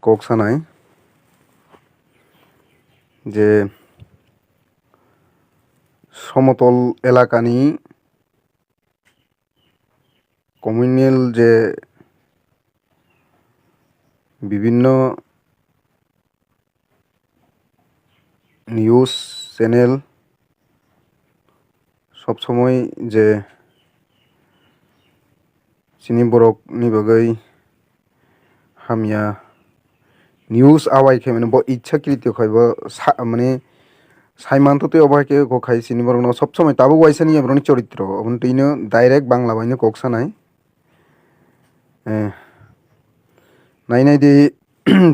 কক্সানায় যে সমতল এলাকানি কমিউনিয়াল যে বিভিন্ন নিউজ চ্যানেল সবসময় যে চিনি বरकनि बागै हामिया নিউজ আওয়াইকে মানে ইচ্ছাকৃত খাইবা মানে সাইমান্ততে অবাইকে গখাই চিনি বরক সবসময় তাবো ওয়াইসানি এব্রনি চরিত্র অবনটিনো ডাইরেক্ট বাংলা বাইনো কক্সানায় নাইনাই দি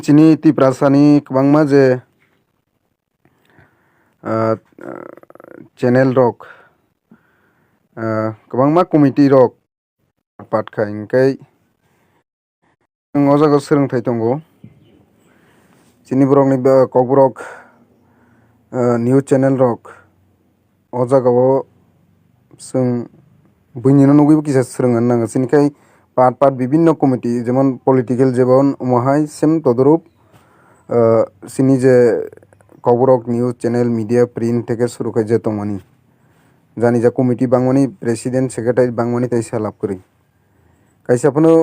চিনি তিপ্রাসানি কবাংमा যে চ্যানেल रक कबांमा कमिटि रक पाटखाय इंखाय o jaga सोलोंथाइ दंगो चिनि बरकनि ककबरक निउज चैनल रक o jagao जों बुंनो नगैबो किसा सोलोंनो नाङा चिनिखाय पाट বিভিন্ন कमिटि जेमन पलिटिकल जेबन उमाहाय सेम तदरुप चिनि जे Kokborok news channel media print থেকে শুরু করে যে তংমানি জানি যা কমিটি বাংমানি প্রেসিডেন্ট সেক্রেটারি বাংমানি তাই সালাপ করি কাইসাফनो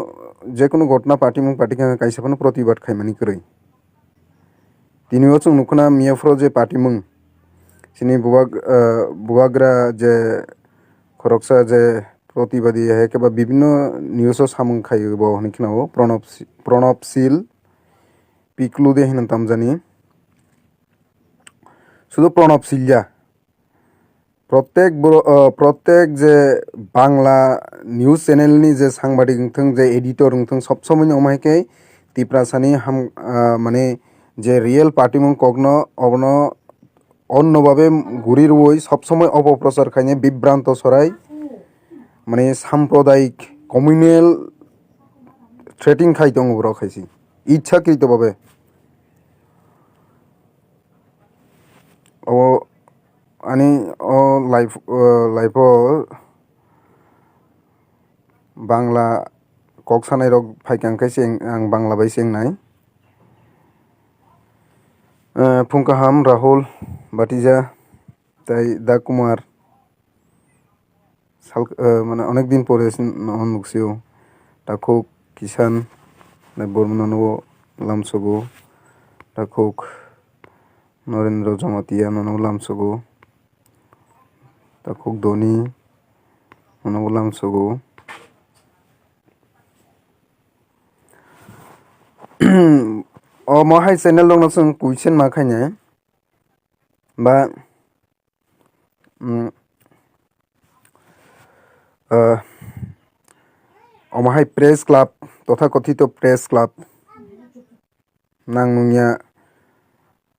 যে কোনো ঘটনা পার্টি মুং পার্টি কাইসাফनो प्रतिबाद खायमानि करै दिनैও जों नुखना मियाफ्रो जे पार्टी मुं चिनि बुवाग्रा जे खरकसा जे प्रतिबादी है केबा विभिन्न निउजो सामुं खायो बो हनिखनाव प्रणबशील पिक्लुदे हिनन तामजानि শুধু প্রণবশীল প্রত্যেক যে বাংলা নিউজ চ্যানেলনি যে সাংবাদিক থং যে এডিটর থং সবসময় অমাইকে তিপ্রাসানি মানে যে রিয়েল পার্টি মুং কগ্ন অবন অন্যভাবে ঘুরির ওই সবসময় অপপ্রচার খাইনে বিভ্রান্ত সরাই মানে সাম্প্রদায়িক কমিউনাল থ্রেটিং খাইতং বড় খাইছি ইচ্ছাকৃতভাবে ও ani o life বাংলা কক্সানাই রক ফাইকাংখাইছে आं বাংলা বাই চেংনাই ফুংকাহাম রাহুল বাটিজা তাই দা কুমার মানে অনেক দিন পরে নুকসিও তাকুক কিষান বর্মননো লামসগো তাকুক নরেন্দ্র জমাতিয়া ননো লামসগো তাকুক ধনী ননো লামসগো o mahai channel dong sung kuisen ma khaine ba o mahai press club তথাকথিত প্রেস ক্লাব নাংনুনিয়া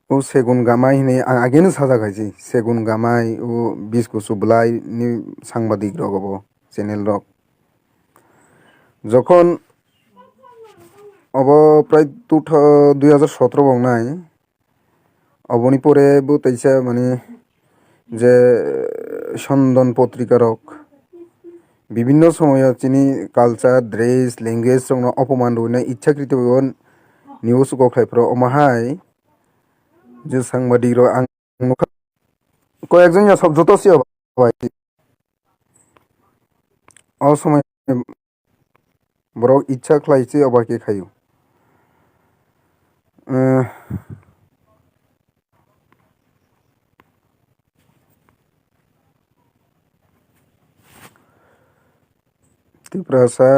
ও সেগুন গামাই নে आं আগেনো সাজা গাইছি সেগুন গামাই ও বিস্কুসু বলাই নি সাংবাদিক রগব চ্যানেল রক যখন अब প্রায় 2017 বংনাই অবনি পরে বো তাইসা মানে যে সন্দন পত্রিকারক বিভিন্ন সময় চিনি কালচার ড্রেস ল্যাঙ্গুয়েজ সং অপমান রইনা ইচ্ছাকৃত নিউজ গখাইফ্র অমাহাই যে সাংবাদিক র आं কয়েকজন সব যতসি অসময় বড় ইচ্ছা খাইছে অবাকে খাইও তিপ্রাসা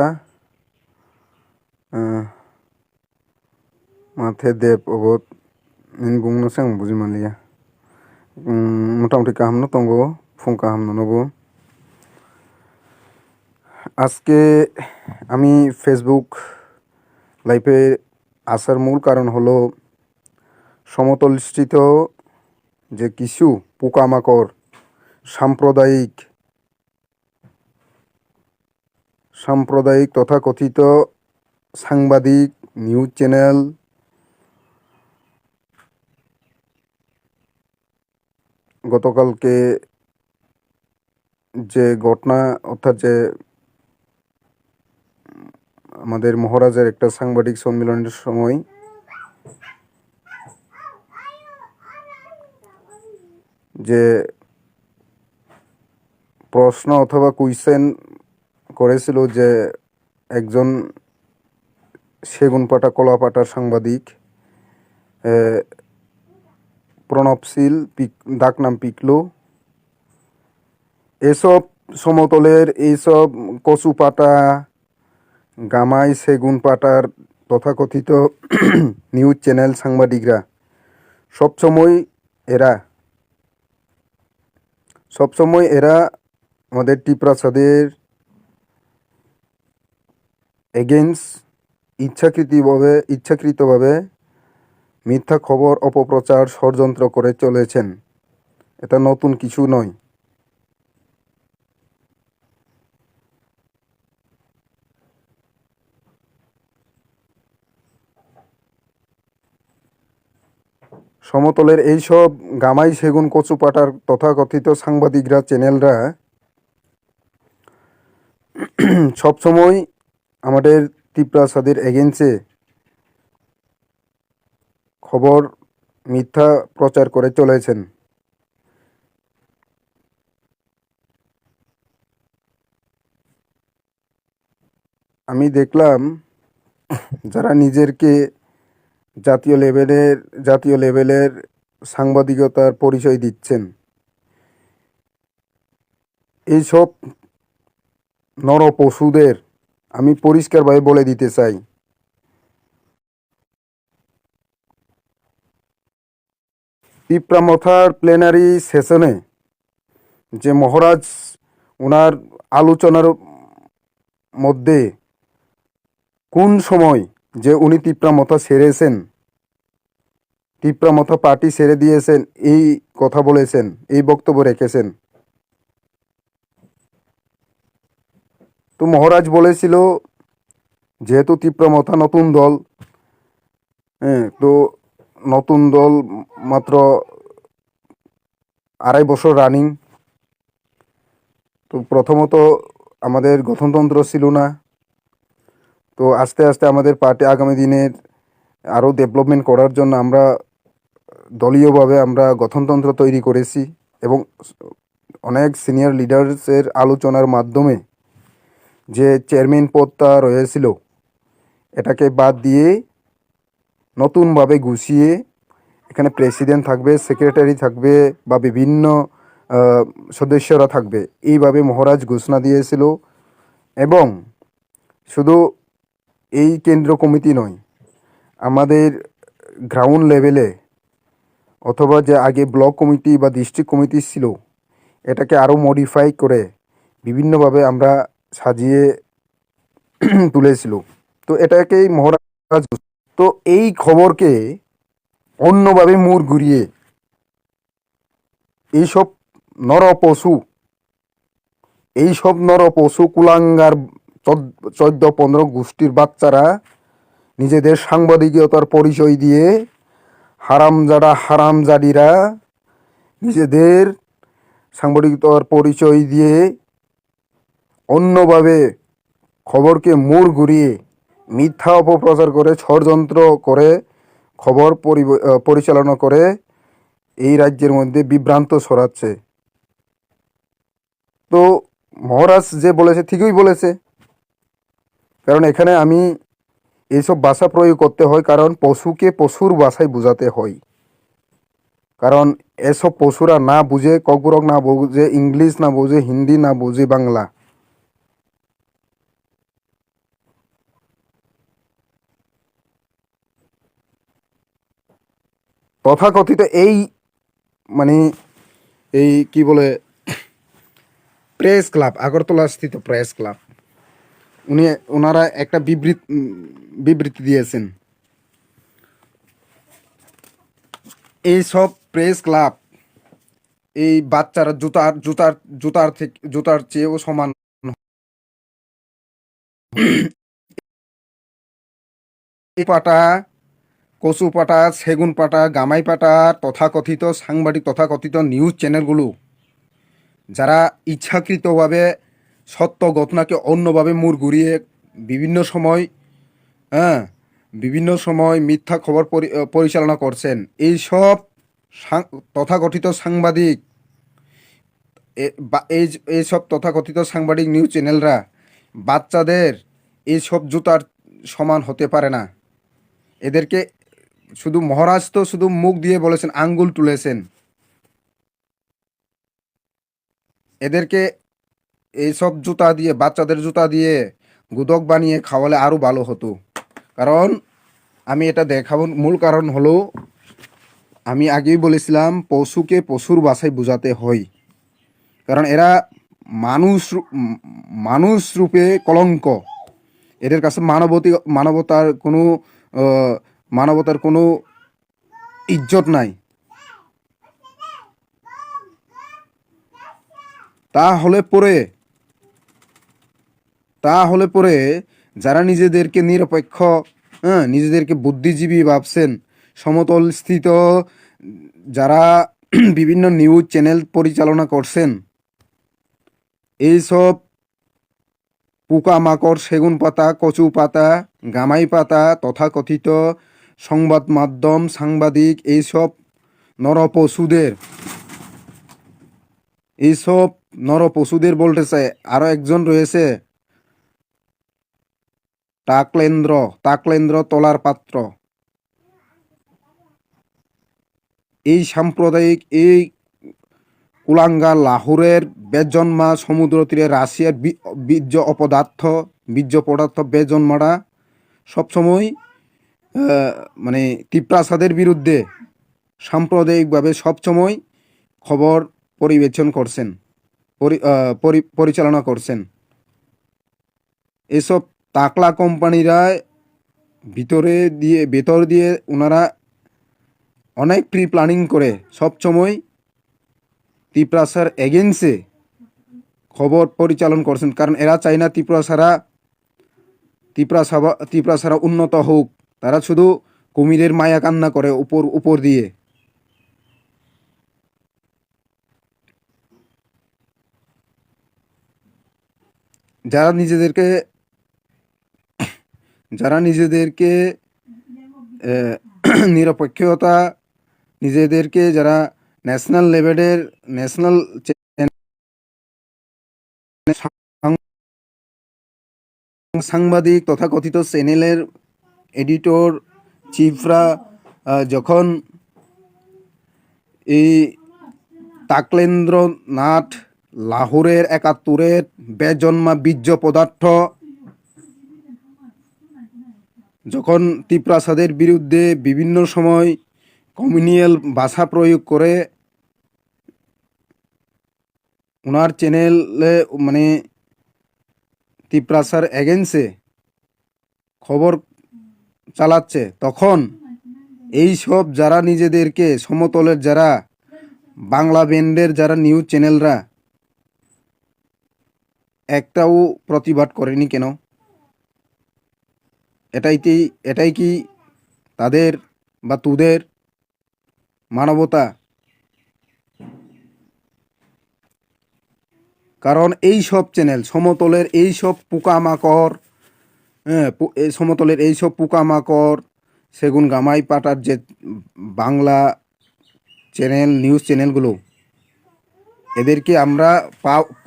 মাথে দেব অবত নিন বুংনো সাং বুঝি মালিয়া মোটামুটি কাহামনো তঙ্গো ফুং কাহামনো নবো আজকে আমি ফেসবুক লাইভে আসার মূল কারণ হলো সমতলস্থিত যে কিছু পোকামাকড় সাম্প্রদায়িক তথাকথিত সাংবাদিক নিউজ চ্যানেল গতকালকে যে ঘটনা অর্থাৎ যে আমাদের মহারাজের একটা সাংবাদিক সম্মেলনের সময় যে প্রশ্ন অথবা কুইশ্চেন করেছিল যে একজন সেগুনপাটা কলাপাটার সাংবাদিক প্রণবশীল ডাকনাম পিকলু এসব সমতলের এইসব কচু পাতা গামাই সেগুন পাতার তথাকথিত নিউজ চ্যানেল সাংবাদিকরা সবসময় এরা আমাদের টিপ্রাসাদের এগেইনস্ট ইচ্ছাকৃতভাবে মিথ্যা খবর অপপ্রচার ষড়যন্ত্র করে চলেছেন। এটা নতুন কিছু নয়। সমতলের এইসব গামাই সেগুন কচু পাটার তথাকথিত সাংবাদিকরা চ্যানেলরা সবসময় আমাদের টিপ্রাসাদের এগেন্সে খবর মিথ্যা প্রচার করে চলেছেন। আমি দেখলাম যারা নিজেরকে জাতীয় লেভেলের সাংবাদিকতার পরিচয় দিচ্ছেন, এইসব নরপশুদের আমি পরিষ্কারভাবে বলে দিতে চাই, পিঁপড়ামথার প্লেনারি সেশনে যে মহারাজ ওনার আলোচনার মধ্যে কোন সময় যে উনি পিঁপড়ামথা সেরেছেন, পিঁপড়ামথা পার্টি ছেড়ে দিয়েছেন, এই কথা বলেছেন, এই বক্তব্য রেখেছেন। তো মহারাজ বলেছিল যেহেতু পিঁপড়ামথা নতুন দল, তো নতুন দল মাত্র 2.5 বছর রানিং, তো প্রথমত আমাদের গঠনতন্ত্র ছিল না। তো আস্তে আস্তে আমাদের পার্টি আগামী দিনের আরও ডেভেলপমেন্ট করার জন্য আমরা দলীয়ভাবে আমরা গঠনতন্ত্র তৈরি করেছি এবং অনেক সিনিয়র লিডার্সের আলোচনার মাধ্যমে যে চেয়ারম্যান পদটা রয়েছিল এটাকে বাদ দিয়ে নতুনভাবে গুছিয়ে এখানে প্রেসিডেন্ট থাকবে, সেক্রেটারি থাকবে বা বিভিন্ন সদস্যরা থাকবে, এইভাবে মহারাজ ঘোষণা দিয়েছিল। এবং শুধু এই কেন্দ্র কমিটি নয়, আমাদের গ্রাউন্ড লেভেলে অথবা যে আগে ব্লক কমিটি বা ডিস্ট্রিক্ট কমিটি ছিল, এটাকে আরও মডিফাই করে বিভিন্নভাবে আমরা সাজিয়ে তুলেছিল। তো এটাকেই মহারাজ, তো এই খবরকে অন্যভাবে মুড় ঘুরিয়ে এইসব নরপশু কুলাঙ্গার 14-15 গোষ্ঠীর বাচ্চারা নিজেদের সাংবাদিকতার পরিচয় দিয়ে হারামজাদিরা নিজেদের সাংবাদিকতার পরিচয় দিয়ে অন্যভাবে খবরকে মোড় ঘুরিয়ে মিথ্যা অপপ্রচার করে ষড়যন্ত্র করে খবর পরিচালনা করে এই রাজ্যের মধ্যে বিভ্রান্ত ছড়াচ্ছে। তো মহারাজ যে বলেছে ঠিকই বলেছে, কারণ এখানে আমি এইসব ভাষা প্রয়োগ করতে হয়, কারণ পশুকে পশুর ভাষায় বোঝাতে হয়। কারণ এসব পশুরা না বুঝে, ককবরক না বুঝে ইংলিশ, না বুঝে হিন্দি, না বুঝে বাংলা। তথাকথিত এই এই কি বলে প্রেস ক্লাব, আগরতলা স্থিত প্রেস ক্লাব, ওনারা একটা বিবৃতি দিয়েছেন। এই সব প্রেস ক্লাব এই বাচ্চারা জুতার চেয়েও সমান পাটা, কচু পাটা, সেগুন পাটা, গামাই পাটা তথাকথিত সাংবাদিক, তথাকথিত নিউজ চ্যানেলগুলো যারা ইচ্ছাকৃতভাবে সত্য ঘটনাকে অন্যভাবে মুড় ঘুরিয়ে বিভিন্ন সময় মিথ্যা খবর পরিচালনা করছেন, এই সব তথাকথিত সাংবাদিক এইসব তথাকথিত সাংবাদিক নিউজ চ্যানেলরা বাচ্চাদের এইসব জুতার সমান হতে পারে না। এদেরকে শুধু মহারাজ তো শুধু মুখ দিয়ে বলেছেন, আঙ্গুল তুলেছেন। এদেরকে এইসব জুতা দিয়ে, বাচ্চাদের জুতা দিয়ে গুদক বানিয়ে খাওয়ালে আরও ভালো হতো। কারণ আমি এটা দেখাবো, মূল কারণ হলো, আমি আগেই বলেছিলাম পশুকে পশুর ভাষায় বোঝাতে হয়। কারণ এরা মানুষ রূপে কলঙ্ক। এদের কাছে মানবতার কোনো ইজ্জত নাই। তাহলে পরে যারা নিজেদেরকে নিরপেক্ষ, নিজেদেরকে বুদ্ধিজীবী ভাবছেন, সমতল স্থিত যারা বিভিন্ন নিউজ চ্যানেল পরিচালনা করছেন, এইসব পোকামাকড়, সেগুন পাতা, কচু পাতা, গামাই পাতা, তথাকথিত সংবাদ মাধ্যম, সাংবাদিক, এইসব নরপশুদের বলতে চায়। আরও একজন রয়েছে তাকলেন্দ্র তলার পাত্র। এই সাম্প্রদায়িক এই কুলাঙ্গার লাহোরের বেজন্মা সমুদ্র তীরে রাশিয়ার বীর্য পদার্থ বেজন্মারা সবসময় মানে তিপ্রাসাদের বিরুদ্ধে সাম্প্রদায়িকভাবে সবসময় খবর পরিচালনা করছেন। এসব তাকলা কোম্পানিরা ভেতর দিয়ে ওনারা অনেক প্রি প্ল্যানিং করে সবসময় তিপ্রাসার এগেন্সে খবর পরিচালন করছেন। কারণ এরা চায় না তিপ্রাসারা উন্নত হোক। তারা শুধু কুমিরের মায়া কান্না করে উপর দিয়ে। যারা নিজেদেরকে নিরপেক্ষতা, যারা ন্যাশনাল লেভেলের সাংবাদিক, তথাকথিত চ্যানেলের এডিটর চিফরা যখন এই তাকলেন্দ্রনাথ লাহোরের 71-এর বেজন্মা বীর্য পদার্থ যখন তিপ্রাসাদের বিরুদ্ধে বিভিন্ন সময় কমিউনিয়াল ভাষা প্রয়োগ করে ওনার চ্যানেলে মানে তিপ্রাসার এগেন্সে খবর চালাচ্ছে, তখন এই সব যারা নিজেদেরকে সমতলের, যারা বাংলা ব্যান্ডের যারা নিউজ চ্যানেলরা একটাও প্রতিবাদ করেনি কেন? এটাই কি তাদের বা তোদের মানবতা? কারণ এই সব চ্যানেল সমতলের এইসব পোকামাকড়, সেগুন গামাই পাটার যে বাংলা চ্যানেল, নিউজ চ্যানেলগুলো, এদেরকে আমরা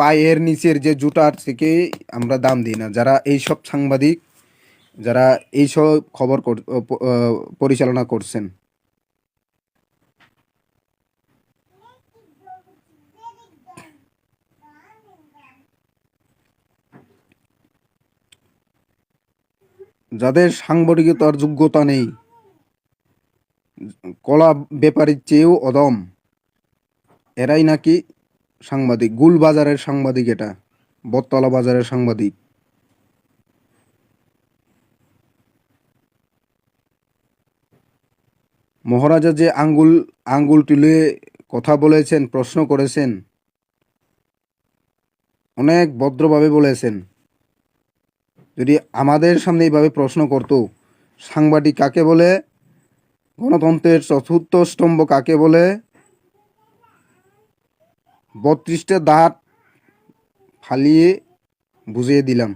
পায়ের নিচের যে জুতার থেকে আমরা দাম দিই না। যারা এইসব সাংবাদিক, যারা এইসব খবর পরিচালনা করছেন, যাদের সাংবাদিকতার যোগ্যতা নেই, কলা ব্যাপারীর চেয়েও অদম, এরাই নাকি সাংবাদিক। গুলবাজারের সাংবাদিক, এটা বটতলা বাজারের সাংবাদিক। মহারাজা যে আঙ্গুল তুলে কথা বলেছেন, প্রশ্ন করেছেন, অনেক ভদ্রভাবে বলেছেন। যদি আমাদের সামনে এইভাবে প্রশ্ন করতো, সাংবাদিক কাকে বলে, গণতন্ত্রের চতুর্থ স্তম্ভ কাকে বলে, 32টা দাঁত ফালিয়ে বুঝিয়ে দিলাম।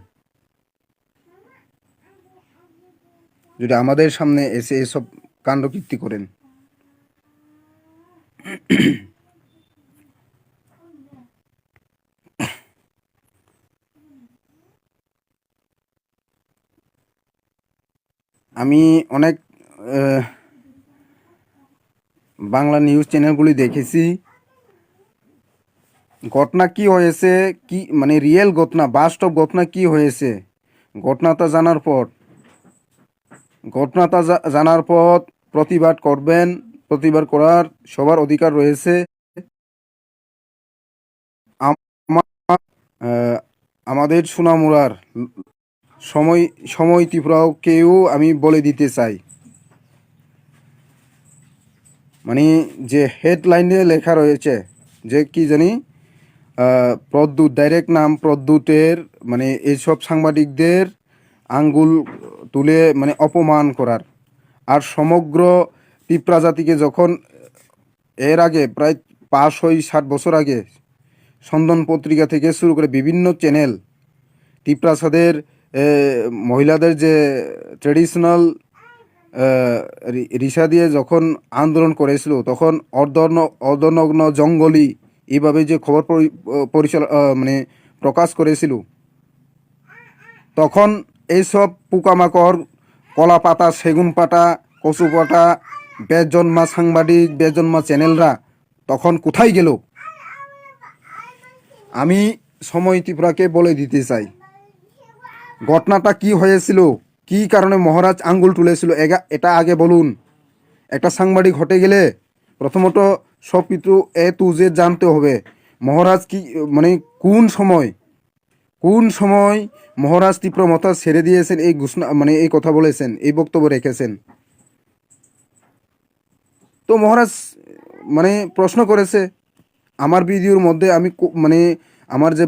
যদি আমাদের সামনে এসে এসব কাণ্ডকীর্তি করেন। আমি অনেক বাংলা নিউজ চ্যানেলগুলি দেখেছি। ঘটনা কি হয়েছে, কি মানে রিয়েল ঘটনা, বাস্তব ঘটনা কি হয়েছে, ঘটনাটা জানার পর ঘটনাটা জানার পর প্রতিবাদ করবেন। প্রতিবাদ করার সবার অধিকার রয়েছে। আমার আমাদের সোনামুড়ার সময় সময় ত্রিপুরাকেও আমি বলে দিতে চাই, মানে যে হেডলাইনে লেখা রয়েছে যে কি জানি প্রদ্যুৎ, ডাইরেক্ট নাম প্রদ্যুতের, মানে এইসব সাংবাদিকদের আঙ্গুল তুলে মানে অপমান করার। আর সমগ্র পিঁপড়া জাতিকে যখন এর আগে প্রায় 5-7 বছর আগে সন্দন পত্রিকা থেকে শুরু করে বিভিন্ন চ্যানেল টিপ্রাসাদের মহিলাদের যে ট্রেডিশনাল রিসা দিয়ে যখন আন্দোলন করেছিল, তখন অর্ধনগ্ন জঙ্গলি এইভাবে যে খবর মানে প্রকাশ করেছিল, তখন এইসব পোকামাকড়, কলা পাতা, সেগুন পাতা, কচু পাতা, বেজন্মা সাংবাদিক, বেজন্মা চ্যানেলরা তখন কোথায় গেল? আমি সময় ত্রিপুরাকে বলে দিতে চাই ঘটনাটা কি হয়েছিল, কি কারণে মহারাজ আঙ্গুল তুলেছিল, এটা আগে বলুন। একটা সাংবাদিক হতে গেলে প্রথমত সব কিছু টু জেড জানতে হবে। মহারাজ কি মানে কোন সময় মহারাজ ত্রিপুরা মাথা ছেড়ে দিয়েছেন, এই ঘোষণা মানে এই কথা বলেছেন, এই বক্তব্য রেখেছেন। তো মহারাজ মানে প্রশ্ন করেছে আমার ভিডিওর মধ্যে, আমি মানে আমার যে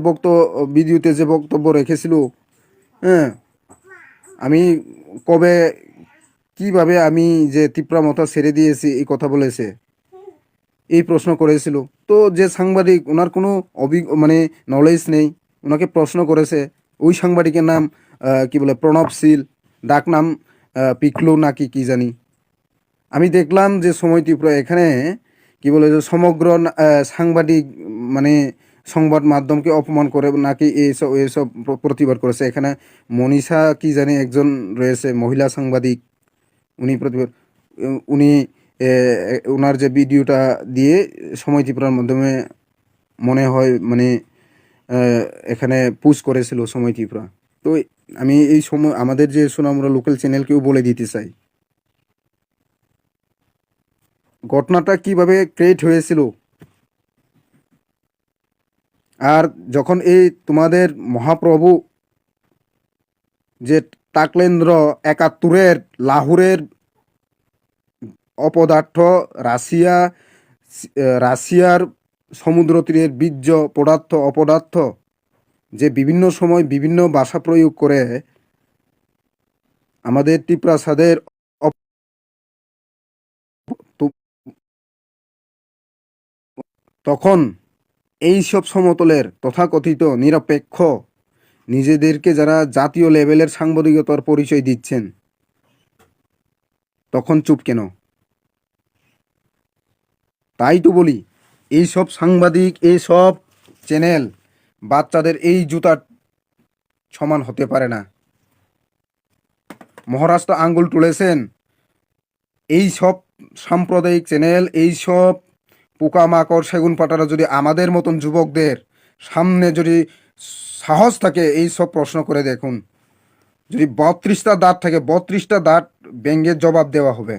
ভিডিওতে যে বক্তব্য রেখেছিল, হ্যাঁ, আমি কবে কিভাবে আমি যে ত্রিপুরা মাথা ছেড়ে দিয়েছি এই কথা বলেছে, এই প্রশ্ন করেছিল। তো যে সাংবাদিক, ওনার কোনো মানে নলেজ নেই, ওনাকে প্রশ্ন করেছে। ওই সাংবাদিকের নাম কি বলে প্রণবশীল, ডাক নাম পিকলু নাকি কি জানি। আমি দেখলাম যে সময় ত্রিপুরা এখানে কি বলে যে সমগ্র সাংবাদিক মানে সংবাদ মাধ্যমকে অপমান করে নাকি এইসব প্রতিবাদ করেছে। এখানে মনীষা কি জানি একজন রয়েছে, মহিলা সাংবাদিক, উনি প্রতিবাদ, উনি ওনার যে ভিডিওটা দিয়ে সময় ত্রিপুরার মাধ্যমে মনে হয় মানে এখানে পুশ করেছিল সময় ত্রিপুরা। তো আমি এই সময় আমাদের যে সোনামুড়া লোকাল চ্যানেলকেও বলে দিতে চাই ঘটনাটা কিভাবে ক্রিয়েট হয়েছিল। আর যখন এই তোমাদের মহাপ্রভু যে টাকলেন্দ্র 71-এর লাহোরের অপদার্থ রাশিয়ার সমুদ্র তীরের বীর্য অপদার্থ যে বিভিন্ন সময় বিভিন্ন ভাষা প্রয়োগ করে আমাদের টিপ্রাসাদের তখন এই সব সমতলের তথাকথিত নিরপেক্ষ নিজেদেরকে যারা জাতীয় লেভেলের সাংবাদিকতার পরিচয় দিচ্ছেন, তখন চুপ কেন? তাই তো বলি, এইসব সাংবাদিক, এইসব চ্যানেল বাচ্চাদের এই জুতার সমান হতে পারে না। মহারাজ তো আঙ্গুল তুলেছেন। এই সব সাম্প্রদায়িক চ্যানেল, এই সব পোকামাকড় সেগুন পাটারা যদি আমাদের মতন যুবকদের সামনে যদি সাহস থাকে, এই সব প্রশ্ন করে দেখুন, যদি 32টা দাঁত থাকে, 32টা দাঁত ব্যঙ্গের জবাব দেওয়া হবে।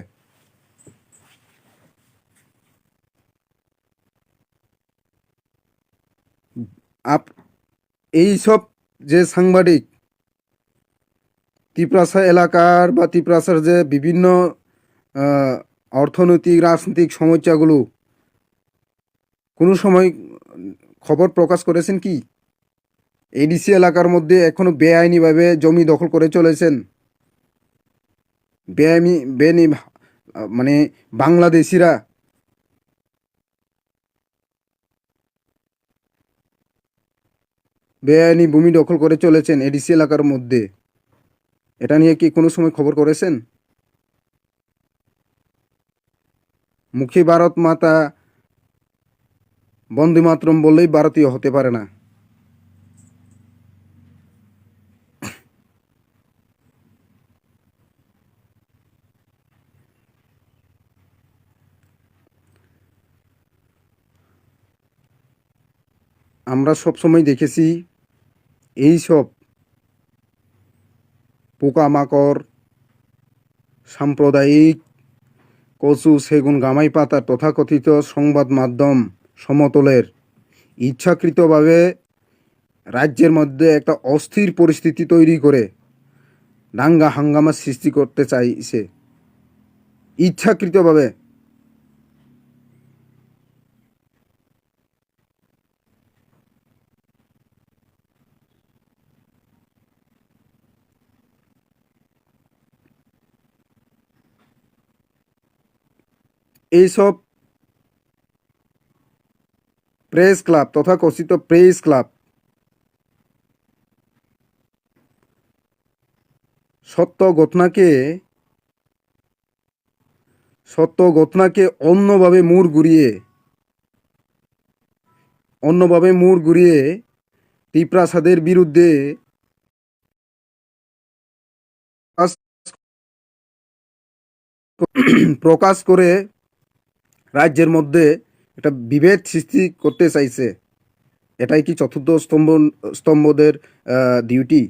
এই সব যে সাংবাদিক ত্রিপ্রাসা এলাকার বা ত্রিপ্রাসার যে বিভিন্ন অর্থনৈতিক রাজনৈতিক সমস্যাগুলো কোনো সময় খবর প্রকাশ করেছেন কি? এডিসি এলাকার মধ্যে এখনো বেআইনিভাবে জমি দখল করে চলেছেন। বেআইনি মানে বাংলাদেশিরা বেআইনি ভূমি দখল করে চলেছেন এডিসি এলাকার মধ্যে। এটা নিয়ে কি কোনো সময় খবর করেছেন? মুখে ভারত মাতা বন্দে মাতরম বললেই ভারতীয় হতে পারে না। আমরা সবসময় দেখেছি এই সব পোকামাকড়, সাম্প্রদায়িক, কচু সেগুন গামাই পাতার তথাকথিত সংবাদ মাধ্যম সমতলের ইচ্ছাকৃতভাবে রাজ্যের মধ্যে একটা অস্থির পরিস্থিতি তৈরি করে দাঙ্গা হাঙ্গামা সৃষ্টি করতে চাইছে ইচ্ছাকৃতভাবে। এইসব প্রেস ক্লাব তথাকথিত প্রেস ক্লাব সত্য ঘটনাকে অন্যভাবে মুড় ঘুরিয়ে টিপ্রাসাদের বিরুদ্ধে প্রকাশ করে রাজ্যের মধ্যে একটা বিভেদ সৃষ্টি করতে চাইছে। এটাই কি চতুর্থ স্তম্ভদের ডিউটি?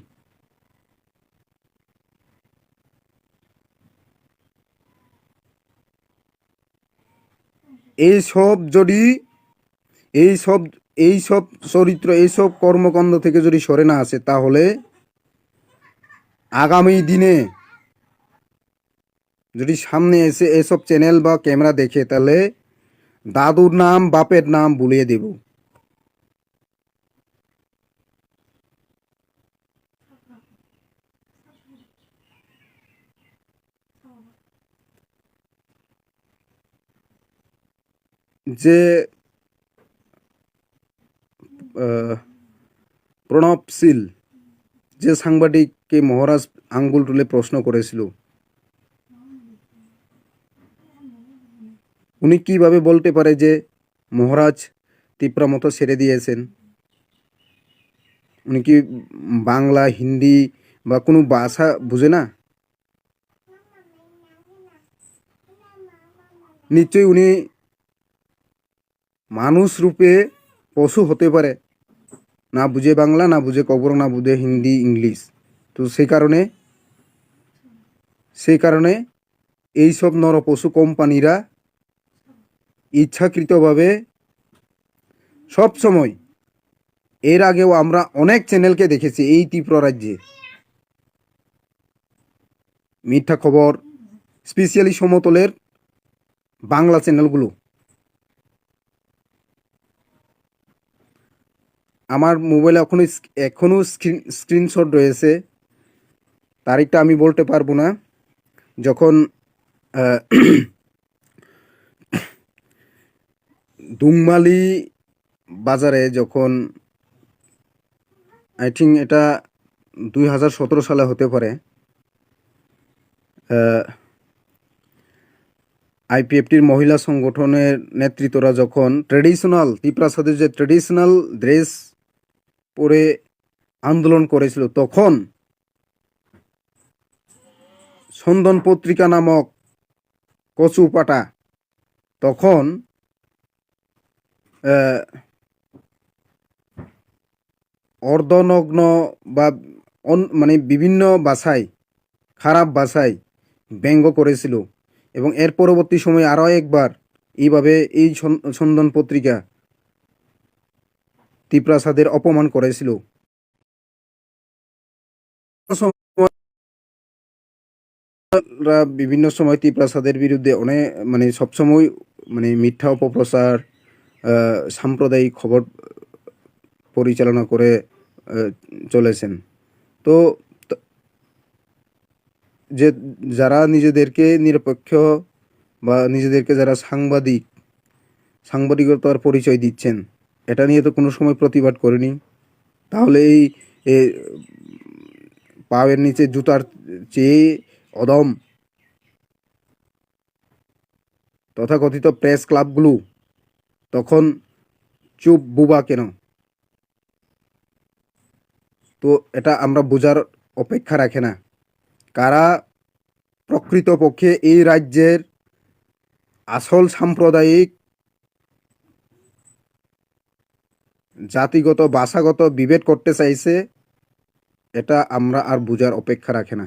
এইসব যদি এইসব এইসব চরিত্র, এইসব কর্মকাণ্ড থেকে যদি সরে না আসে, তাহলে আগামী দিনে যদি সামনে এসে এসব চ্যানেল বা ক্যামেরা দেখে, তাহলে দাদুর নাম বাপের নাম ভুলিয়ে দেব। যে প্রণবশীল যে সাংবাদিককে মহারাজ আঙ্গুল তুলে প্রশ্ন করেছিল, উনি কিভাবে বলতে পারে যে মহারাজ তিপ্রা মতো ছেড়ে দিয়েছেন? উনি কি বাংলা, হিন্দি বা কোনো ভাষা বুঝে না? নিশ্চয়ই উনি মানুষ রূপে পশু হতে পারে, না বুঝে বাংলা, না বুঝে কবর, না বুঝে হিন্দি, ইংলিশ। তো সেই কারণে এইসব নরপশু কোম্পানিরা ইচ্ছাকৃতভাবে সব সময়, এর আগেও আমরা অনেক চ্যানেলকে দেখেছি এই ত্রিপুরা রাজ্যে মিথ্যা খবর, স্পেশালি সমতলের বাংলা চ্যানেলগুলো। আমার মোবাইলে এখনো স্ক্রিনশট রয়েছে, তারিখটা আমি বলতে পারবো না। যখন দুংমালি বাজারে, যখন আই থিঙ্ক এটা 2017 সালে হতে পারে, আইপিএফটির মহিলা সংগঠনের নেতৃত্বরা যখন ট্রেডিশনাল ত্রিপ্রাসাদের যে ট্রেডিশনাল ড্রেস পরে আন্দোলন করেছিল, তখন সন্দন পত্রিকা নামক কচুপাটা তখন অর্ধনগ্ন বা মানে বিভিন্ন ভাষায়, খারাপ ভাষায় ব্যঙ্গ করেছিল। এবং এর পরবর্তী সময়ে আরও একবার এইভাবে এই সন্দন পত্রিকা ত্রিপ্রাসাদের অপমান করেছিল। বিভিন্ন সময় ত্রিপ্রাসাদের বিরুদ্ধে অনেক, মানে সবসময় মানে মিথ্যা অপপ্রচার, সাম্প্রদায়িক খবর পরিচালনা করে চলেছেন। তো যে যারা নিজেদেরকে নিরপেক্ষ বা নিজেদেরকে যারা সাংবাদিকতার পরিচয় দিচ্ছেন, এটা নিয়ে তো কোনো সময় প্রতিবাদ করেনি। তাহলে এই পায়ের নিচে জুতার চেয়ে অদম তথাকথিত প্রেস ক্লাবগুলো তখন চুপ বুবা কেন? তো এটা আমরা বোঝার অপেক্ষা রাখে না, কারা প্রকৃতপক্ষে এই রাজ্যের আসল সাম্প্রদায়িক জাতিগত ভাষাগত বিভেদ করতে চাইছে, এটা আমরা আর বোঝার অপেক্ষা রাখে না।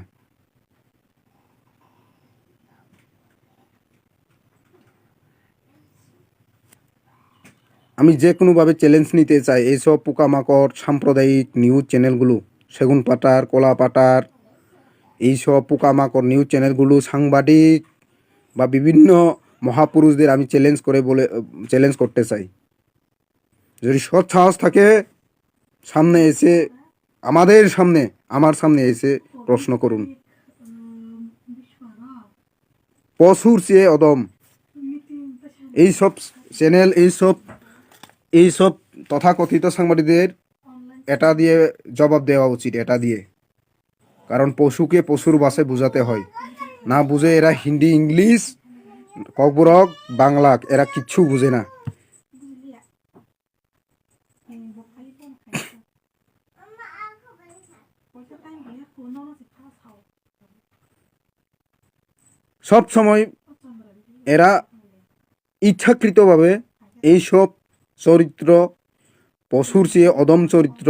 আমি যে কোনোভাবে চ্যালেঞ্জ নিতে চাই এইসব পোকামাকড় সাম্প্রদায়িক নিউজ চ্যানেলগুলো, সেগুন পাটার, কলা পাটার, এইসব পোকামাকড় নিউজ চ্যানেলগুলো সাংবাদিক বা বিভিন্ন মহাপুরুষদের আমি চ্যালেঞ্জ করতে চাই, যদি সৎ সাহস থাকে সামনে এসে আমার সামনে এসে প্রশ্ন করুন। পশুর চেয়ে অদম এইসব চ্যানেল, এইসব তথাকথিত সাংবাদিকদের এটা দিয়ে জবাব দেওয়া উচিত, এটা দিয়ে। কারণ পশুকে পশুর ভাষায় বোঝাতে হয়, না বুঝে এরা হিন্দি, ইংলিশ, ককবরক, বাংলা এরা কিচ্ছু বুঝে না। সব সময় এরা ইচ্ছাকৃতভাবে এইসব চরিত্র, পশুর চেয়ে অদম চরিত্র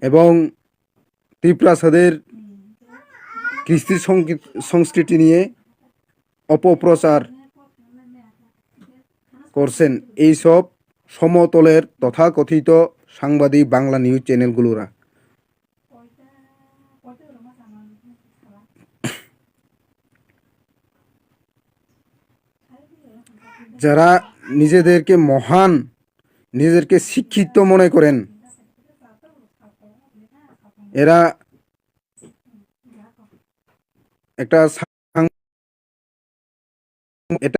এবং ত্রিপ্রাসাদের কৃষ্টি সংস্কৃতি নিয়ে অপপ্রচার করছেন এইসব সমতলের তথাকথিত সাংবাদিক বাংলা নিউজ চ্যানেলগুলোরা। যারা নিজেদেরকে মহান, নিজেদেরকে শিক্ষিত মনে করেন, এরা একটা এটা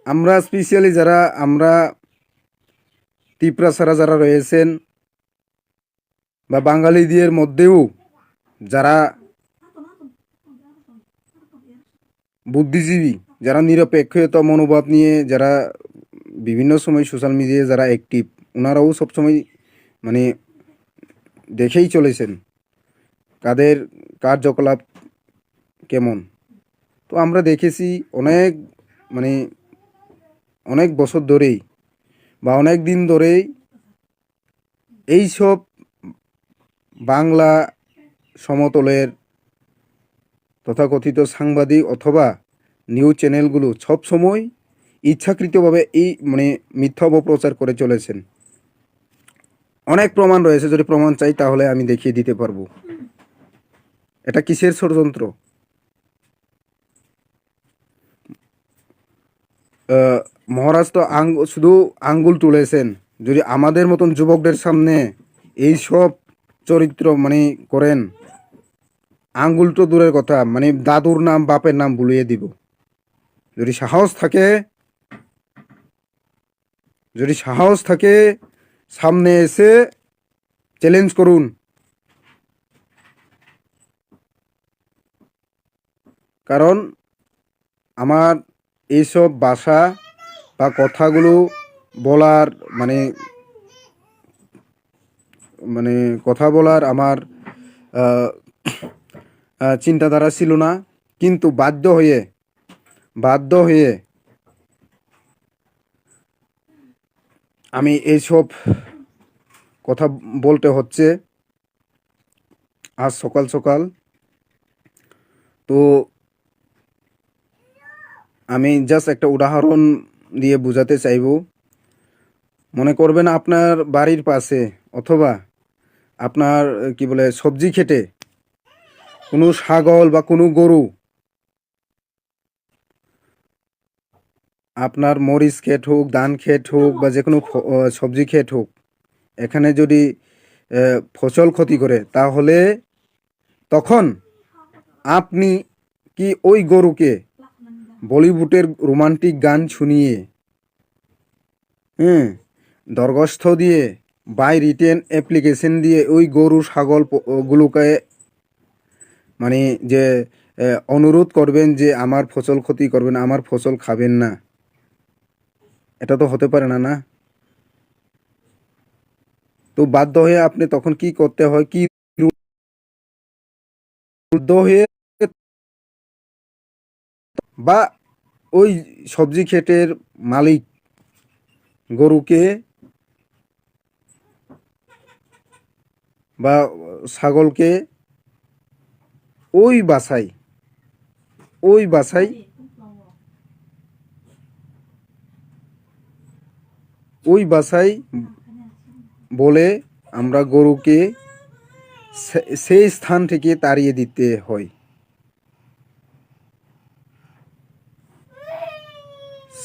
আমরা স্পেশালি আমরা ত্রিপুরা যারা রয়েছেন বা বাঙালিদের মধ্যেও যারা বুদ্ধিজীবী, যারা নিরপেক্ষতা মনোভাব নিয়ে যারা বিভিন্ন সময় সোশ্যাল মিডিয়ায় যারা অ্যাক্টিভ, ওনারাও সবসময় মানে দেখেই চলেছেন কাদের কার্যকলাপ কেমন। তো আমরা দেখেছি অনেক বছর ধরেই বা অনেক দিন ধরেই এইসব বাংলা সমতলের তথাকথিত সাংবাদিক অথবা নিউজ চ্যানেলগুলো সবসময় ইচ্ছাকৃতভাবে এই মিথ্যা অপপ্রচার করে চলেছেন। অনেক প্রমাণ রয়েছে, যদি প্রমাণ চাই তাহলে আমি দেখিয়ে দিতে পারবো। এটা কিসের ষড়যন্ত্র? মহারাজ তো শুধু আঙ্গুল তুলেছেন, যদি আমাদের মতন যুবকদের সামনে এই সব চরিত্র করেন, আঙ্গুল তো দূরের কথা, দাদুর নাম বাপের নাম ভুলিয়ে দিব। যদি সাহস থাকে সামনে এসে চ্যালেঞ্জ করুন। কারণ আমার এইসব ভাষা বা কথাগুলো বলার কথা বলার আমার চিন্তাধারা ছিল না, কিন্তু বাধ্য হয়ে আমি এইসব কথা বলতে হচ্ছে আজ সকাল সকাল। তো আমি জাস্ট একটা উদাহরণ দিয়ে বোঝাতে চাইব। মনে করবেন আপনার বাড়ির পাশে অথবা আপনার সবজি খেতে কোনো ছাগল বা কোনো গরু আপনার মরিচ ক্ষেত হোক, ধান ক্ষেত হোক বা যে কোনো সবজি ক্ষেত হোক, এখানে যদি ফসল ক্ষতি করে, তাহলে তখন আপনি কি ওই গরুকে বলিউডের রোমান্টিক গান শুনিয়ে দরখাস্ত দিয়ে বাই রিটেন অ্যাপ্লিকেশন দিয়ে ওই গরু ছাগল গুলোকে যে অনুরোধ করবেন যে আমার ফসল ক্ষতি করবেন, আমার ফসল খাবেন না? এটা তো হতে পারে না। তো বাধ্য হয়ে আপনি তখন কি করতে হয়, বাধ্য হয়ে বা ওই সবজি ক্ষেতের মালিক গরুকে বা ছাগলকে ওই বাসায় ওই বাসায় ওই বাসায় বলে আমরা গরুকে সেই স্থান থেকে তাড়িয়ে দিতে হয়।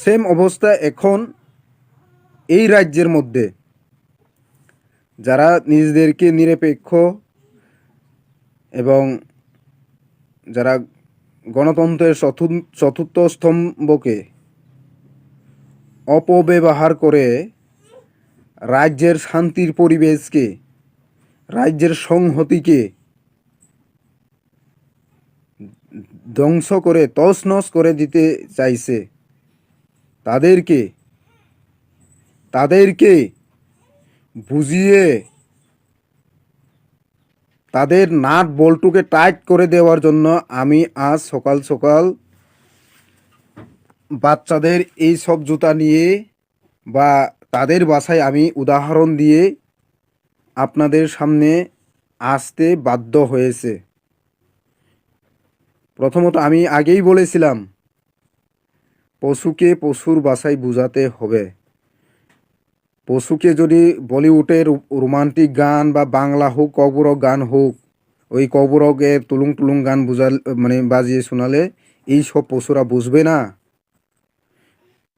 সেম অবস্থা এখন এই রাজ্যের মধ্যে যারা নিজেদেরকে নিরপেক্ষ এবং যারা গণতন্ত্রের চতুর্থ স্তম্ভকে অপব্যবহার করে রাজ্যের শান্তির পরিবেশকে, রাজ্যের সংহতিকে ধ্বংস করে তছনছ করে দিতে চাইছে, তাদেরকে বুঝিয়ে তাদের নাট বল্টুকে টাইট করে দেওয়ার জন্য আমি আজ সকাল সকাল বাচ্চাদের এই সব জুতা নিয়ে বা তাদের বাসায় আমি উদাহরণ দিয়ে আপনাদের সামনে আসতে বাধ্য হয়েছে। প্রথমত আমি আগেই বলেছিলাম পশুকে পশুর বাসায় বুঝাতে হবে। পশুকে যদি বলিউডের রোমান্টিক গান বা বাংলা হোক, কবরক গান হোক, ওই কবরকের তুলুং তুলুং গান বাজিয়ে শোনালে এই সব পশুরা বুঝবে না।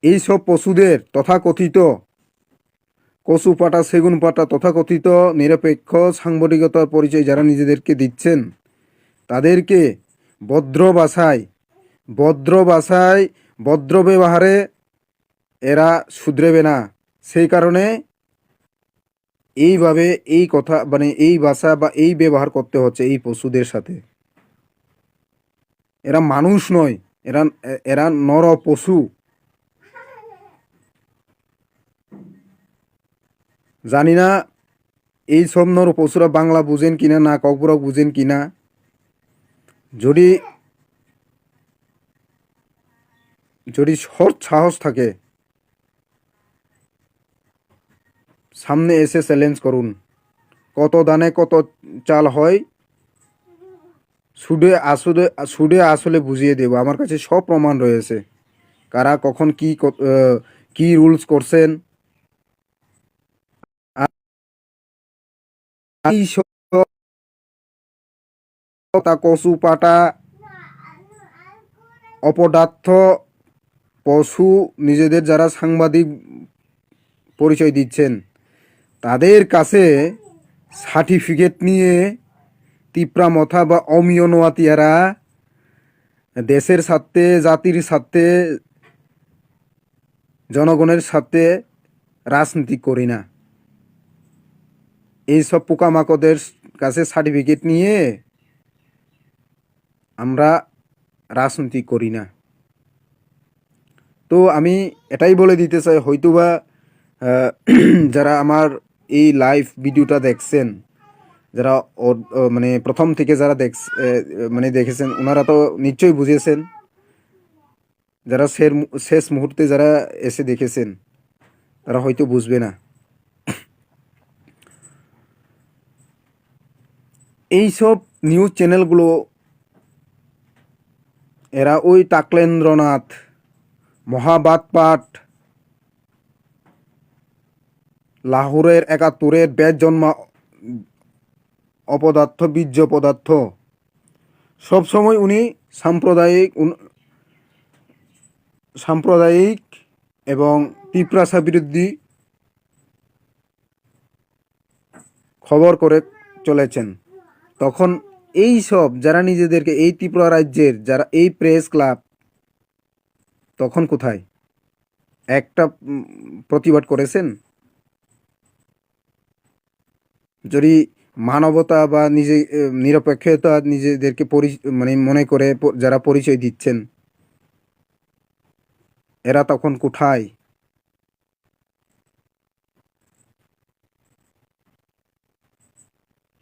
এই সব পশুদের তথাকথিত কচু পাটা সেগুন পাটা তথাকথিত নিরপেক্ষ সাংবাদিকতার পরিচয় যারা নিজেদেরকে দিচ্ছেন, তাদেরকে ভদ্র ব্যবহারে এরা শুধরেবে না। সেই কারণে এইভাবে এই কথা এই ভাষা বা এই ব্যবহার করতে হচ্ছে এই পশুদের সাথে। এরা মানুষ নয়, এরা নর পশু। জানি না এই সব নর পশুরা বাংলা বুঝেন কিনা, না ককবরক বুঝেন কিনা। যদি সৎ সাহস থাকে সামনে এসে চ্যালেঞ্জ করুন। কত দানে কত চাল হয় সুদে আসলে বুঝিয়ে দেব। আমার কাছে সব প্রমাণ রয়েছে, কারা কখন কি রুলস করছেন। এই সব কচু পাটা অপদার্থ পশু নিজেদের যারা সাংবাদিক পরিচয় দিচ্ছেন, তাদের কাছে সার্টিফিকেট নিয়ে তিপ্রা মথা বা অমিয় নোয়াতিয়ারা দেশের স্বার্থে, জাতির স্বার্থে, জনগণের স্বার্থে রাজনীতি করি না। এইসব পোকামাকড়দের কাছে সার্টিফিকেট নিয়ে আমরা রাজনীতি করি না। তো আমি এটাই বলে দিতে চাই, হয়তোবা যারা আমার এই লাইভ ভিডিওটা দেখছেন, যারা প্রথম থেকে যারা দেখেছেন, ওনারা তো নিশ্চয়ই বুঝেছেন। যারা শেষ মুহূর্তে যারা এসে দেখেছেন, তারা হয়তো বুঝবে না। এইসব নিউজ চ্যানেলগুলো এরা ওই টাকলেন্দ্রনাথ, মহাবাতপাট, লাহোরের ৭১-এর ব্যাস জন্মা অপদার্থ, বীর্য পদার্থ, সবসময় উনি সাম্প্রদায়িক এবং তিপ্রাসা বিরোধী খবর করে চলেছেন। তখন এই সব যারা নিজেদেরকে এই ত্রিপুরা রাজ্যের যারা এই প্রেস ক্লাব, তখন কোথায় একটা প্রতিবাদ করেছেন? যদি মানবতা বা নিরপেক্ষতা নিজেদেরকে মনে করে যারা পরিচয় দিচ্ছেন, এরা তখন কোথায়?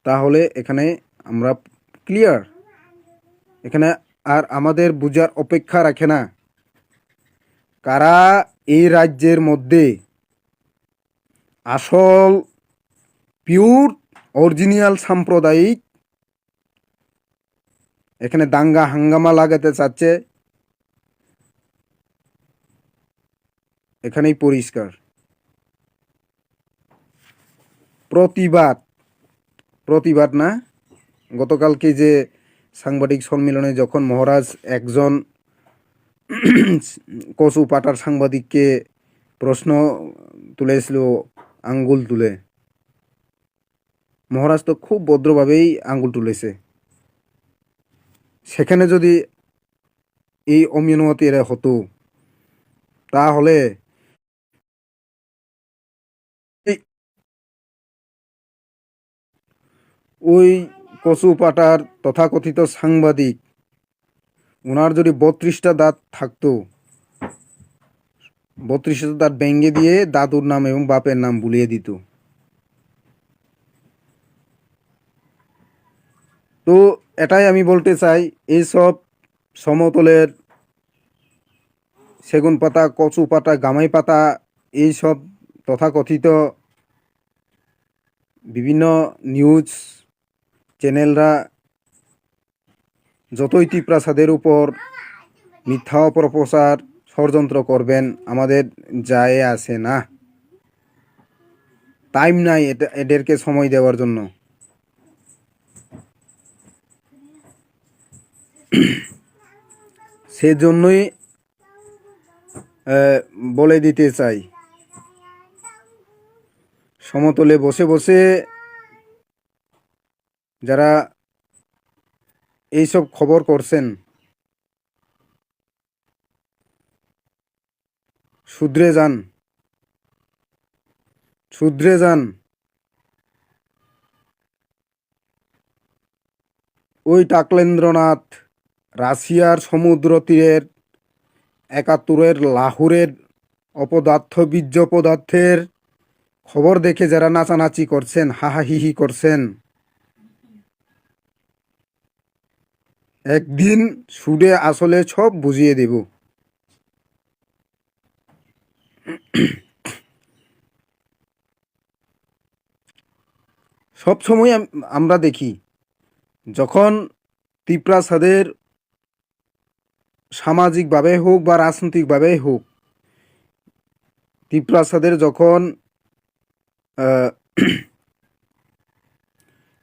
তাহলে এখানে আমরা ক্লিয়ার, এখানে আর আমাদের বুঝার অপেক্ষা রাখে না। কারা এই রাজ্যের মধ্যে আসল পিওর অরিজিনাল সাম্প্রদায়িক এখানে দাঙ্গা হাঙ্গামা লাগাতে চাচ্ছে, এখানেই পরিষ্কার। প্রতিবাদ না, গতকালকে যে সাংবাদিক সম্মেলনে যখন মহারাজ একজন কচু পাটার সাংবাদিককে প্রশ্ন তুলেছিল আঙ্গুল তুলে, মহারাজ তো খুব ভদ্রভাবেই আঙ্গুল তুলেছে। সেখানে যদি এই অমিয়নতি এরা হতো তাহলে ওই কচু পাটার তথাকথিত সাংবাদিক ওনার যদি 32টা দাঁত থাকতো, 32টা দাঁত ভেঙে দিয়ে দাদুর নাম এবং বাপের নাম ভুলিয়ে দিত। তো এটাই আমি বলতে চাই, এইসব সমতলের সেগুন পাতা, কচু পাতা, গামাই পাতা, এইসব তথাকথিত বিভিন্ন নিউজ চ্যানেলরা যতই তিপ্রাসাদের উপর মিথ্যা অপপ্রচার ষড়যন্ত্র করবেন আমাদের যায় আসে না, টাইম নাই এদেরকে সময় দেওয়ার জন্য। সেজন্যই বলে দিতে চাই, সমতলে বসে বসে যারা এইসব খবর করছেন শুধরে যান। ওই টাকলেন্দ্রনাথ রাশিয়ার সমুদ্র তীরের 71-এর লাহোরের অপদার্থ বীর্য পদার্থের খবর দেখে যারা নাচানাচি করছেন, হাহাহিহি করছেন, একদিন সুদে আসলে সব বুঝিয়ে দেব। সবসময় আমরা দেখি যখন তিপ্রাসাদের সামাজিকভাবে হোক বা রাজনৈতিকভাবে হোক,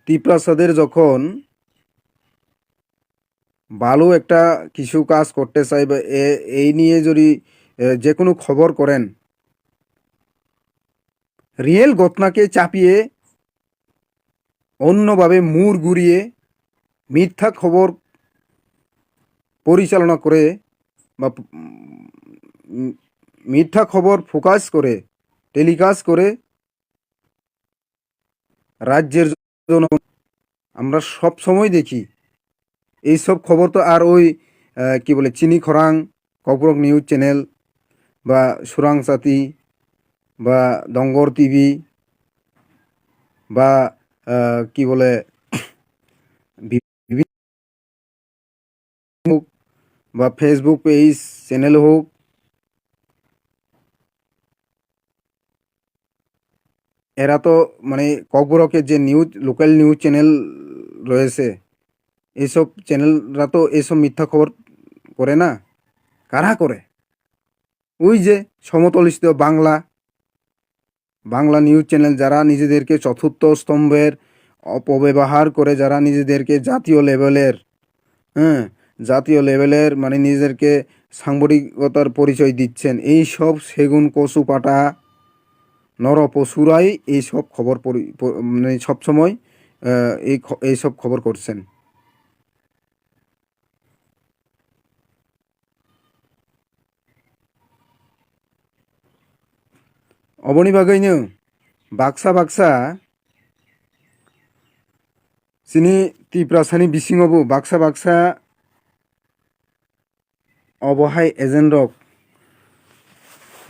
তিপ্রাসাদের যখন ভালো একটা কিছু কাজ করতে চাই বা এই নিয়ে যদি যে কোনো খবর করেন, রিয়েল ঘটনাকে চাপিয়ে অন্যভাবে মুড় ঘুরিয়ে মিথ্যা খবর পরিচালনা করে বা মিথ্যা খবর ফোকাস করে টেলিকাস্ট করে রাজ্যের জন্য আমরা সব সময় দেখি। এইসব খবর তো আর ওই কি বলে চিনি খরাং ককবরক নিউজ চ্যানেল বা সুরাংসাতি বা দঙ্গর টিভি বা কি বলে বা ফেসবুক পেজ চ্যানেল হোক, এরা তো মানে ককবরকের যে নিউজ লোকাল নিউজ চ্যানেল রয়েছে, এইসব চ্যানেলরা তো এইসব মিথ্যা খবর করে না। কারা করে? ওই যে সমতলিস্থ বাংলা নিউজ চ্যানেল, যারা নিজেদেরকে চতুর্থ স্তম্ভের অপব্যবহার করে, যারা নিজেদেরকে জাতীয় লেভেলের মানে নিজেদেরকে সাংবাদিকতার পরিচয় দিচ্ছেন, এই সব সেগুন কচু পাটা নরপশুরাই এইসব খবর মানে সবসময় এইসব খবর করছেন। অবনি বাগাইনো বাক্সা চিনি তিপ্রাসানি বিসিঙবো বাক্সা অবহাই এজেন্ট রক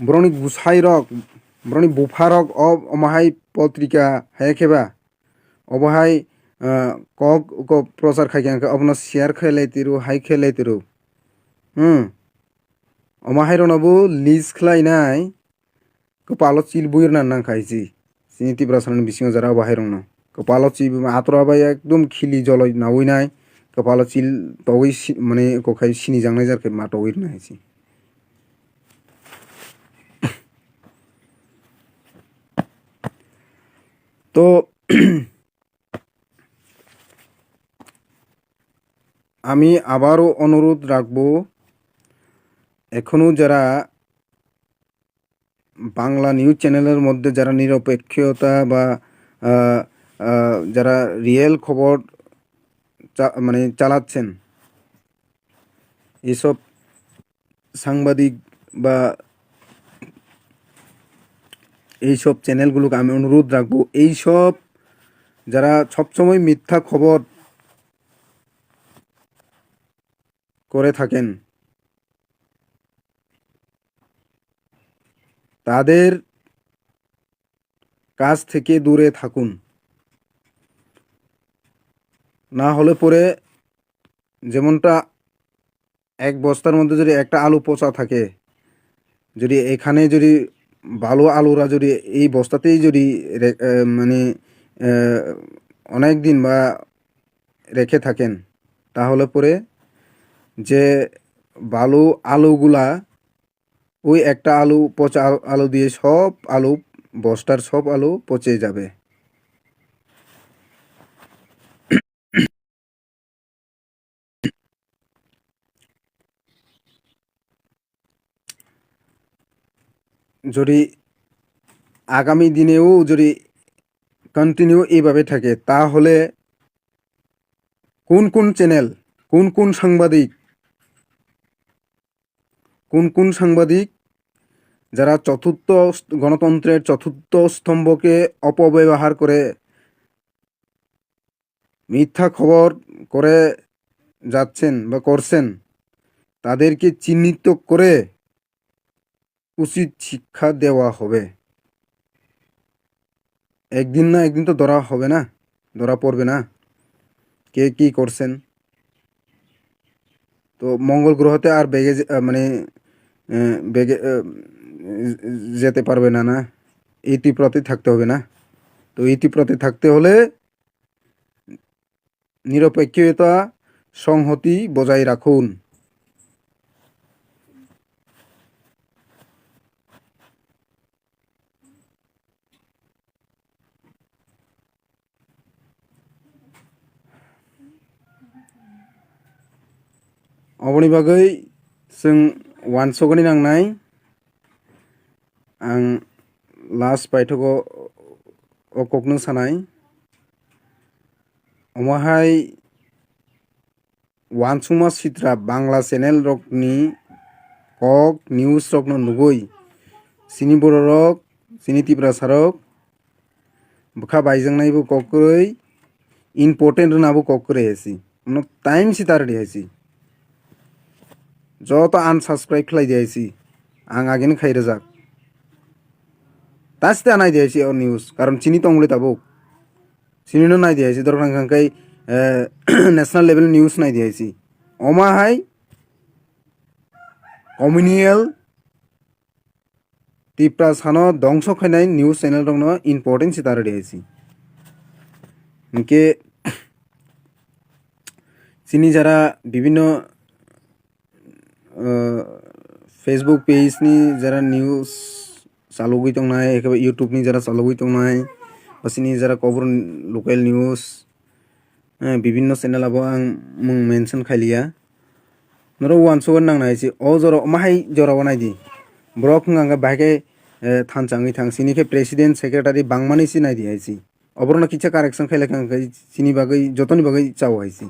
ব্রণিক বুসাই রক ব্রণিক বুফারক অমাহাই পত্রিকা হায়াখেবা অবহাই কক প্রচার খাইকে অবনা শেয়ার খেলাইতিরু হাই খেলাইতিরু Omahairanabu Liz Klainai Kopalo Chil Buirna Nankaisi. Siniti Brasan Bisingo Zara Bahirano. Kopalo Chil Atrabaya Dum Kili Jolo Nawinai. Kopalo Chil Towish Mane Kokai Shini Jangajar Mato Wirnaisi. তো আমি আবারও অনুরোধ রাখবো এখনো যারা বাংলা নিউজ চ্যানেলের মধ্যে যারা নিরপেক্ষতা বা যারা রিয়েল খবর মানে চালাচ্ছেন এসব সাংবাদিক বা এইসব চ্যানেলগুলোকে আমি অনুরোধ রাখবো এইসব যারা সবসময় মিথ্যা খবর করে থাকেন তাদের কাছ থেকে দূরে থাকুন না হলে পরে যেমনটা এক বস্তার মধ্যে যদি একটা আলু পচা থাকে যদি এখানে যদি ভালো আলুরা যদি এই বস্তাতেই যদি মানে অনেক দিন বা রেখে থাকেন তাহলে পরে যে ভালো আলুগুলা ওই একটা আলু পচা আলু দিয়ে সব আলু বস্তার সব আলু পচে যাবে যদি আগামী দিনেও যদি কন্টিনিউ এইভাবে থাকে তাহলে কোন কোন চ্যানেল কোন কোন সাংবাদিক যারা গণতন্ত্রের চতুর্থ স্তম্ভকে অপব্যবহার করে মিথ্যা খবর করে যাচ্ছেন বা করছেন তাদেরকে চিহ্নিত করে উচিত শিক্ষা দেওয়া হবে একদিন না একদিন তো ধরা পড়বে না কে কি করছেন তো মঙ্গল গ্রহতে আর বেগে যেতে পারবে না এই তীব্রতে থাকতে হবে না তো এই তীব্রতে থাকতে হলে নিরপেক্ষতা সংহতি বজায় রাখুন अबनि बागै जों वानसगनि नांनाय आं लास्ट बायथ'खौ अककनो सानाय अमाहाय वानसुमा सित्रा बांला चैनल रकनि कक निउज रकनो नुगै सिनि बर' रक सिनि तिब्रा सारक बखा बायजोंनायबो ककरै इम्पोर्टेंट नाबो ककरै हेसि उनाव टाइम सितार दिहायसि যত আনসাবস্ক্রাইব খাই দিয়েছি আং আগেনো খাই রেজাক তাসতে আনাই দিয়েছি আর নিউজ কারণ চিনি তংলে তাবো চিনিনো নাই দিয়েছি দরকার খাঙ্কাই ন্যাশনাল লেভেল নিউজ নাই দিয়েছি অমাহাই কমিউনিয়াল তিপ্রা সানো ধ্বংস খাইনাই নিউজ চ্যানেল দङ ইম্পর্টেন্ট সিতারে দিয়েছি ইনকে চিনি যারা বিভিন্ন फेसबुक पेजनि जरा निउज चालुगै दंनाय एकेबारे इउटुबनि जरा चालुगै दंनाय बासिनि जरा खबर लकेल निउज विभिन्न चैनेलाबो आं मुं मेनसन खालिया नरो वानसगन नांनायसि अ जरा माहाय जराव नायदि ब्रक आंगा बाहाय थानचाङै थांसिनिखे प्रेसिडेंट सेक्रेटारि बांमानिसि नायदि आइसि अबरना किछा कारेक्सन खाइलाखांखाय सिनि बागै जतनि बागै चाव आइसि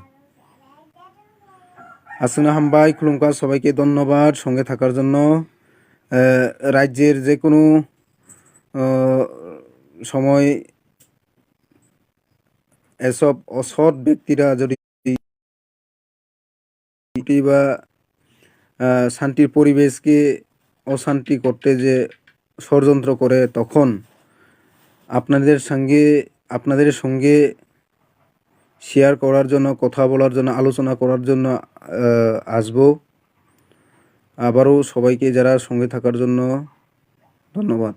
আসলে হামবাই খুলুমকা সবাইকে ধন্যবাদ সঙ্গে থাকার জন্য রাজ্যের যে কোনো সময় এসব অসৎ ব্যক্তিরা যদি বা শান্তির পরিবেশকে অশান্তি করতে যে ষড়যন্ত্র করে তখন আপনাদের সঙ্গে শেয়ার করার জন্য কথা বলার জন্য আলোচনা করার জন্য আসবো আবারও সবাইকে যারা সঙ্গে থাকার জন্য ধন্যবাদ।